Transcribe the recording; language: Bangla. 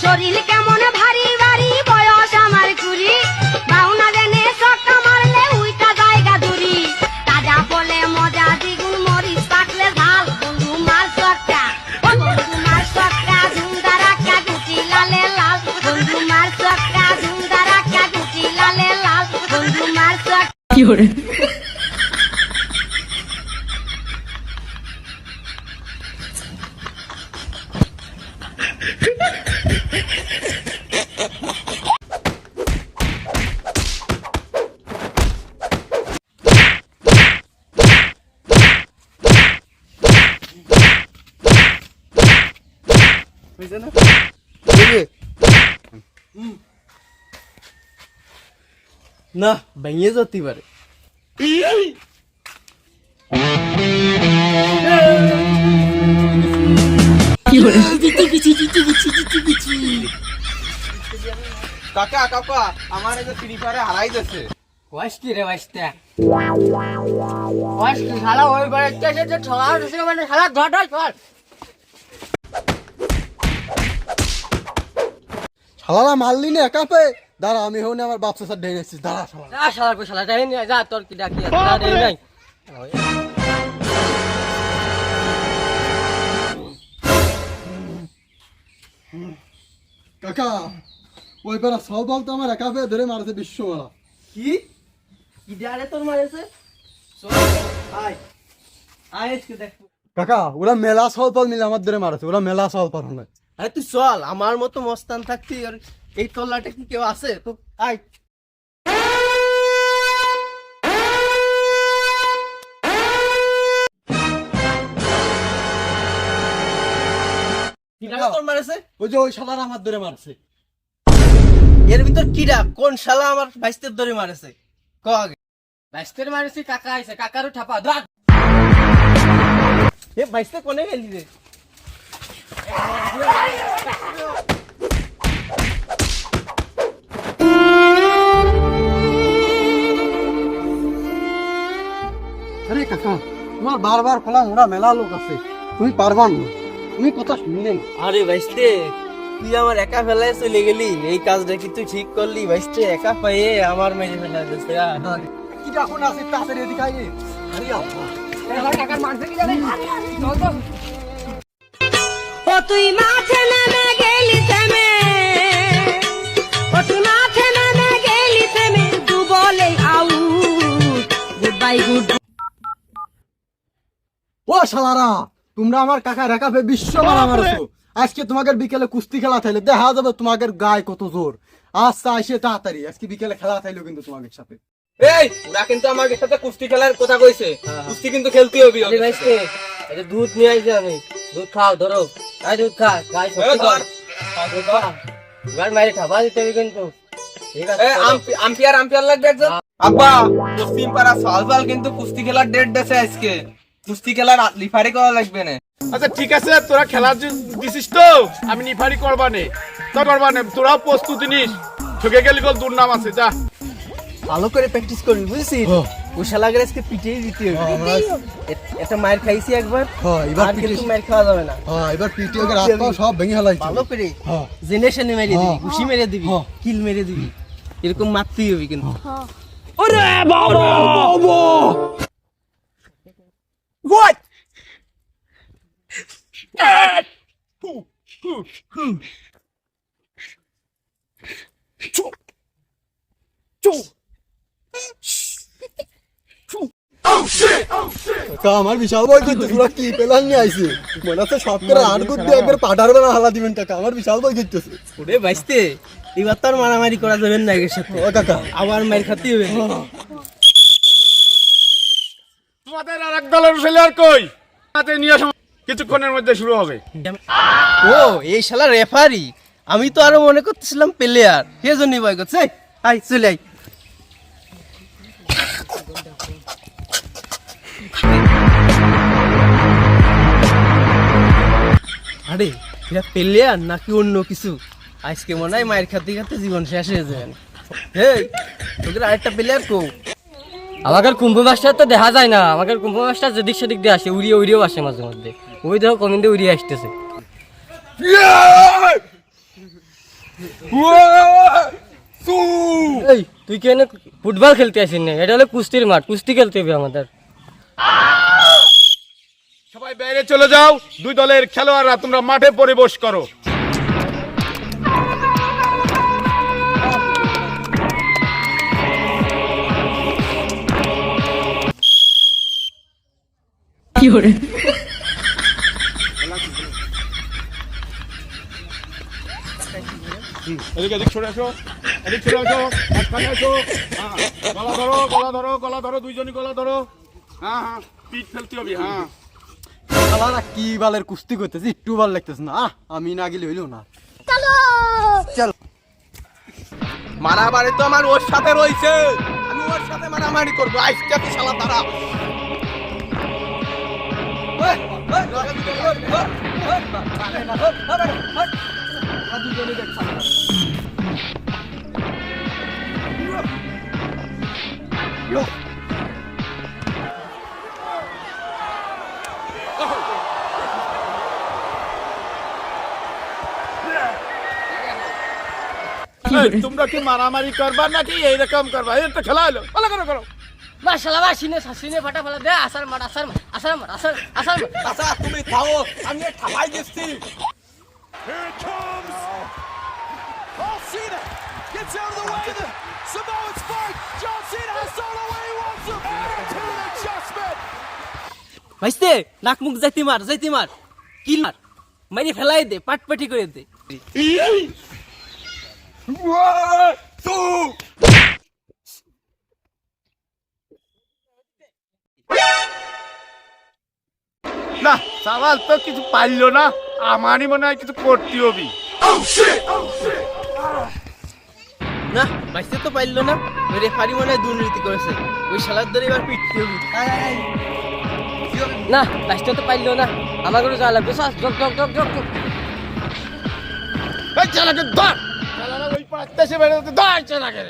শরীর কেমন ভারী ভারী বয়স আমার কুড়ি বাউনা দেনে সক্কা মারলে উইটা জায়গা দূরি তাজা ফলে মজা দ্বিগুণ মরিচ পাকলে ঝাল বন্ধু মার সক্কা বন্ধু মার সক্কা ঝুমদা রাখা গুটি লালে লাল বন্ধু মার সক্কা ঝুমদা রাখা গুটি লালে লাল বন্ধু মার সক্কা না ভেঙে যেতে পারে। কাকা কাকা আমার এই যে ফ্রি ফায়ারে হারাই যাচ্ছে। ওয়াস্তি রে ওয়াস্তা ওয়াস্তি শালা ওই বারে কেসে যে ঠলা দিছে মানে শালা ধড় ধড় শালারা মারলি না একা পে দাঁড়া আমি হনে আমার বাপ চাচার ঢেকে এসেছিস দাঁড়া শালা যা শালা কো শালা যাই না যা তোর কি ডাকি যা দেই নাই কাকা ওই পারা সব বলতো আমার একা পে ধরে মারছে বিশ্বমালা কি কি ডারে তোর মারেছে চল আয় আয় এসে দেখ। কাকা ওরা মেলা সল পাল মিলে আমার ধরে মারছে ওরা মেলা সল পাল হয় আরে তুই চল আমার মতো মস্তান থাকতি আর এই টল্লাটা কি কেউ আছে তো আয় কিডা তোর মারেছে ওই যে ওই শালারা আমার ধরে মারছে এর ভিতর কিডা কোন শালা আমার ভাইস্তের ধরে মারেছে ক আগে ভাইস্তের মারেছে কাকা আইছে কাকারও ঠাপা ধর এ ভাইস্তে কোনে গেলি রে আরে কাকা তোমার বারবার খোলা ওরা মেলা লোক আছে তুমি পারবা না তুমি কথা শুনলে আরে ভাইস্তে তুই আমার একা ফেলায় চলে গেলি এই কাজটা কি তুই ঠিক করলি ভাইস্তে একা পাইয়ে আমার মেরে ফেলা দিচ্ছে কি যখন আছে তাড়াতাড়ি এদিকে আয় আরে আল্লাহ কাকার মারছে কি জানে চল তো ও তুই মাঠে নেমে গেলি থেমে ও তুই মাঠে নেমে গেলি থেমে দু বলে আউট গুড বাই গুড ও শালারা তোমরা আমার কাকা রেখা পে বিশ্বমালা মারছো আজকে তোমাদের বিকেলে কুস্তি খেলা থাইলে দেখা যাবে তোমাদের গায়ে কত জোর আচ্ছা আসে তাড়াতাড়ি আজকে বিকেলে খেলা থাইলো কিন্তু তোমাদের সাথে এই ওরা কিন্তু আমাদের সাথে কুস্তি খেলার কথা কইছে কুস্তি কিন্তু খেলতে হবে আরে ভাইস্তে এটা দুধ নিয়ে আইছি আমি দুধ খাও ধরো আই দুধ খা গাই সত্যি ধর। ধর গাল মারি খাবা দিতে হবে কিন্তু ঠিক আছে আম্পিয়ার আম্পিয়ার লাগবে একজন আব্বা পশ্চিম পাড়া সালবাল কিন্তু কুস্তি খেলার ডেট দেছে আজকে কুস্তি খেলার লিফারি করা লাগবে না। আচ্ছা ঠিক আছে তোরা খেলার দিছিস তো আমি নিফারি করবানে তো করবানে তোরাও প্রস্তুতি নিস ঠকে গেলি গল দুর্নাম আছে যা ভালো করে প্র্যাকটিস করবি বুঝছিস ওই শালাকে আজকে পিটিয়ে দিতে হবে একটা মার খাইছি একবার হ্যাঁ এবার আর কিন্তু মার খাওয়া যাবে না হ্যাঁ এবার পিটিও কে রাস্তা সব ভেঙে ফেলাইছে ভালো করে হ্যাঁ জেনারেশনে মেরে দিবি হ্যাঁ। ঘুষি মেরে দিবি হ্যাঁ। কিল মেরে দিবি এরকম মারতেই হবে কিন্তু What? কাকা আমার বিশাল ভয় করতে তোরা কি পেলান নিয়ে আইছে মনে হচ্ছে সব করে আট গুদ দিয়ে একবার পাঠার বেলা হালা দিবেন কাকা আমার বিশাল ভয় করতেছে ওরে বাইসতে এবার তো আর মারামারি করা যাবে না এর সাথে ও কাকা আবার মার খাতে হবে তোমাদের আর এক দলের ছেলে আর কই হাতে নিয়ে আসো কিছুক্ষণের মধ্যে শুরু হবে ও এই শালা রেফারি আমি তো আরো মনে করতেছিলাম প্লেয়ার সেজন্যই ভয় করছে আই চলে আই আরে এটা প্লেয়ার নাকি অন্য কিছু আজকে মনে হয় মায়ের খাতে খাতে জীবন শেষ হয়ে যাবে এই তোদের আরেকটা প্লেয়ার কো আমাকে কুম্ভ মাস্টার তো দেখা যায় না, আমাকে কুম্ভ মাস্টার যেদিক সেদিক দিয়ে আসে, উড়িয়ে উড়িয়েও আসে মাঝে মধ্যে। ওই দেখো কমিন দিয়ে উড়িয়ে আসতেছে। এই তুই কেন ফুটবল খেলতে আসিস না? এটা হলো কুস্তির মাঠ, কুস্তি খেলতে হবে আমাদের। সবাই বাইরে চলে যাও, দুই দলের খেলোয়াড়রা তোমরা মাঠে পরিবেশ করো। এদিকে এদিক সরে আসো, এদিক সরে আসো, মাঝখানে আসো। হ্যাঁ, গলা ধরো, দুইজনই গলা ধরো। হ্যাঁ হ্যাঁ, পিঠ ফেলতে হবে। হ্যাঁ, শালারা কি বালের কুস্তি করতেছে, একটু ভাল লাগতেছে না। আমি না গেলে হইলো না। মারামারি তো আমার ওর সাথে রয়েছে, আমি ওর সাথে মারামারি করবো আজকে। তো শালা তারা এই, তোমরা কি মারামারি করবা নাকি এইরকম করবা? এই তো খেলা হলো, ভালো করো করো। মাশাআল্লাহ, সিনে ফাটা ফেলা দে। আসার মাঠ। আচ্ছা তুমি থাও, আমি ঠাপাই দিচ্ছি। Here it comes. Oh, Cena gets out of the way of the Samoan Spike. John Cena has all the way he wants him. Attitude adjustment. ভাইস্তে নাক মুখ যাইতে মার কিল মার, মারি ফেলাই দে, পাটপাটি করে দে। না, সওয়াল তো কিছু পারলো না, আমারই মনে হয় কিছু করতে হবে। না ভাইস্তে তো পাইলো না, ওই রেফারি মনে হয় দুর্নীতি করেছে, ওই শালার ধরে এবার পিটতে হবে। না ভাইস্তে তো পাইলো না, আমাকে যা লাগবে। এই চালাকে ধর, চালারা ওই পাশে বেরোতে ধর চালাকে।